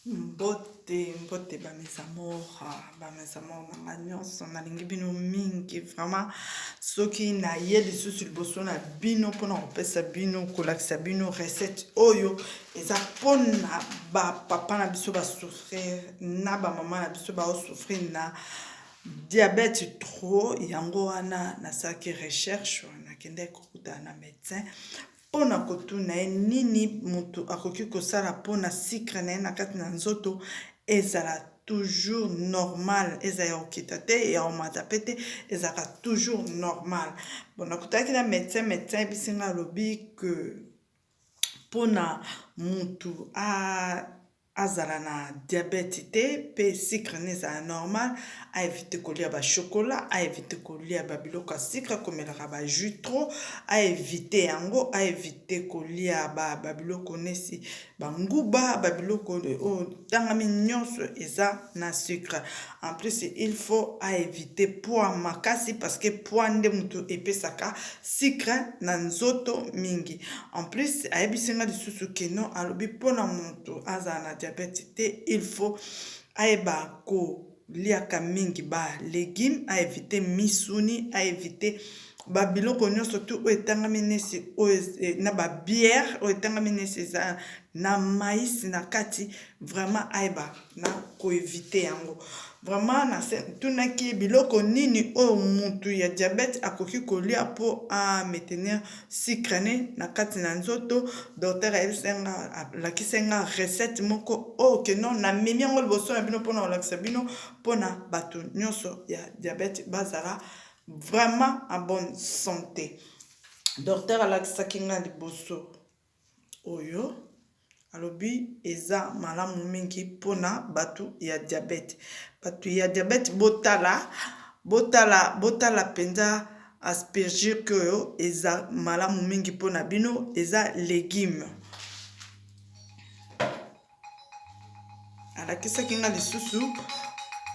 Mbote ba mes amours na nyonso na lingi bino mingi vraiment soki na ye lisusu liboso na bino mpona kopesa bino kolakisa bino recette oyo eza mpona bapapa na biso basouffrir na bamama na biso baosouffrir na diabète trop yango wana nasalaki recherche nakendeki kokutana na médecin mpona kotuna ye nini moto akoki kosala mpona sucre na ye na kati na nzoto ezala toujours normal eza ya kokita te ya komata pe te ezalaka toujours normal bon nakutaki na médecin yebisinga alobi ke mpona motu azala na diabète te pe sucre ne ezala normal aevite kolia bachokola aevite kolia babiloko ya sucre komelaka bajus trop aevite yango aevite kolia babiloko nesi banguba babiloko oyo tangami nyonso eza na sucre en plus il faut aevite poids makasi parce que poids nde moto epesaka sucre na nzoto mingi en plus ayebisinga lisusu keno alobi mpona moto azala na diabète te il faut ayeba koliaka mingi balégume aevite misuni aevite babiloko nyonso tu oyo etangami nesi oyo na babiere oyo etangami nesi eza na maïs na kati vraiment ayeba na koevite yango vraiment tunaki biloko nini oyo motu ya diabète akoki kolia mpo amaintenir sucre ne na kati na nzoto docteur alakisenga recette moko oyo keno namemi yango liboso na bino mpona kolakisa bino mpona bato nyonso ya diabète bazala vraiment en bonne santé docteur alakisaki nga liboso oyo alobi eza malamu mingi mpona bato ya diabète botala mpenza aspergir oyo eza malamu mingi mpona bino eza légume alakisaki nga lisusu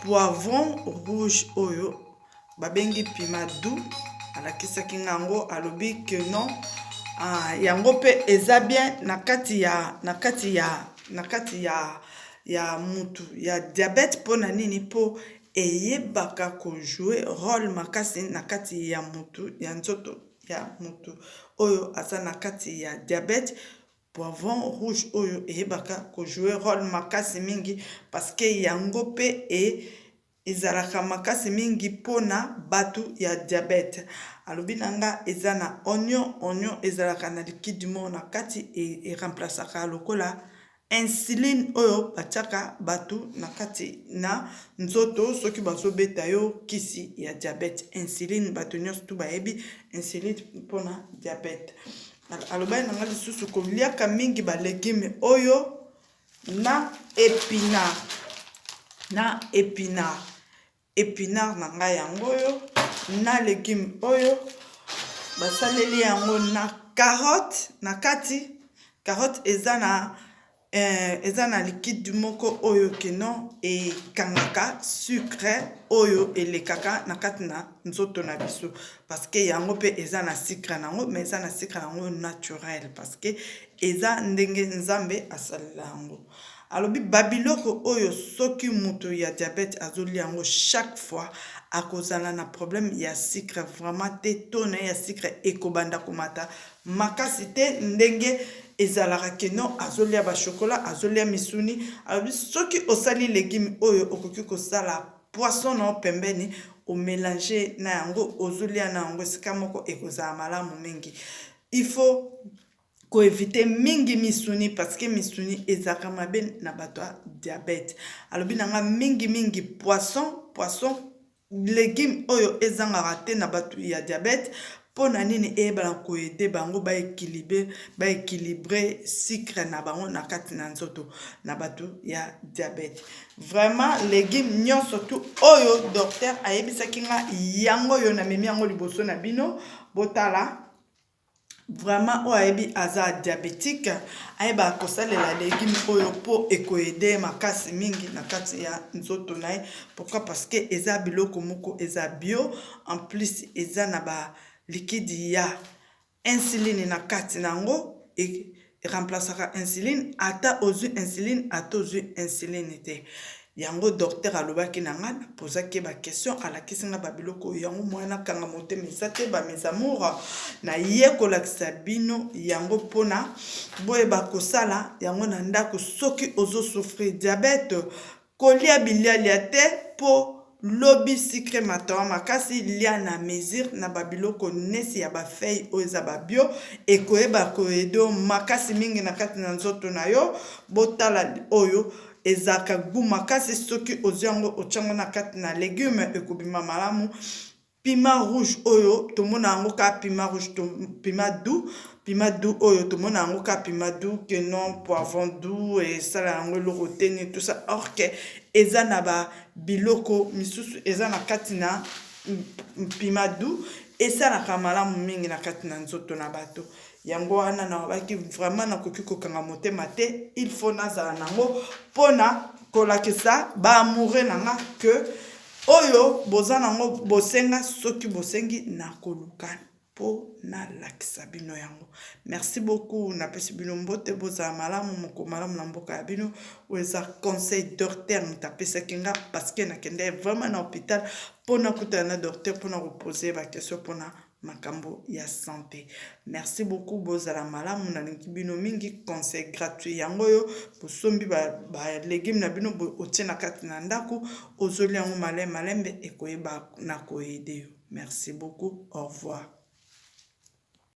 poivron rouge oyo babengi pimadu alakisaki nga yango alobi que non yango mpe eza bien na kati ya mutu ya diabète mpona nini mpo eyebaka kojoue rôle makasi na kati ya mutu ya nzoto ya mutu oyo aza na kati ya diabète poivron rouge oyo eyebaka kojoue rôle makasi mingi parce que yango mpe ezalaka makasi mingi mpona bato ya diabète alobi na nga eza na oignon ezalaka na liquide moko na kati eremplaçaka lokola insuline oyo batiaka bato na kati na nzoto soki bazobeta yo kisi ya diabète insuline bato nyonso tu bayebi insuline mpona diabète alobaki na nga lisusu koliaka mingi balégume oyo na épinard na ngai yango oyo na légume oyo basaleli yango na carotte na kati carotte eza na liquide moko oyo keno ekangaka sucre oyo elekaka na kati na nzoto na biso parce que yango mpe eza na sucre nango mais eza na sucre nango naturel parce que eza ndenge nzambe asalela yango alobi babiloko oyo soki moto ya diabète azolia yango chaque fois akozala na problème ya sucre vraiment te to na ya sucre ekobanda komata makasi te ndenge ezalaka keno azolia bachokola azolia misuni alobi soki osali légume oyo okoki kosala poisson na pembeni omélange na yango ozolia na yango esika moko ekozala malamu mingi il faut koevite mingi misuni parce que misuni ezalaka mabe na bato ya diabète alobi na nga mingi poisson légume oyo ezangaka te na bato ya diabète mpona nini eyebana koede bango baéquilibre sucre na bango na kati na nzoto na bato ya diabète vraiment légume nyonso tu oyo docteur ayebisaki nga yango oyo namemi yango liboso na bino botala vraiment oyo ayebi aza diabétique ayebaka kosalela légume oyo mpo ekoede makasi mingi na kati ya nzoto na ye pourquoi parce que eza biloko moko eza bio en plus eza na liquide ya insuline na kati nango remplaçera insuline ata ozwi insuline ata ozwi insuline te. Yango docteur alobaki na nga napozaki question alakisi nga babiloko yango mwana kanga motema eza te mes amours na ye kolakisa bino yango mpona boyeba kosala yango na ndako soki ozosouffrir diabete kolia bilialia te po lobi sucre matawa makasi lia na mesure na babiloko nesi ya bafei oyo eza babio ekoyeba koedo makasi mingi na kati na nzoto na yo botala oyo ezaka gu makasi soki ozwi yango otyango na kati na légume ekobima malamu. Piment rouge oyo tomona yango ka piment rouge piment doux oyo tomona yango ka piment doux que non poivron doux esala yango eloko te tout ça or que eza na babiloko misusu eza na kati na piment doux esalaka malamu mingi na kati na nzoto na bato. Yango wana nalobaki vraiment nakoki kokanga motema te, il faut nazala nango mpona kolakisa baamoureux na nga ke oyo boza nango bosenga soki bosengi nakoluka mpo nalakisa bino yango. Merci beaucoup, napesi bino mbote bozala malamu moko malamu na mboka ya bino oyo eza conseil docteur moto apesaki nga parceke nakende vraiment na hôpital mpona kutana na docteur mpona kopose baquestion mpona makambo ya santé. Merci beaucoup, bozala malamu nalingi bino mingi conseil gratuit yango oyo bosombi légume na bino otie na kati na ndako ozoli yango malembe ekoyeba na koyede yo. Merci beaucoup, au revoir.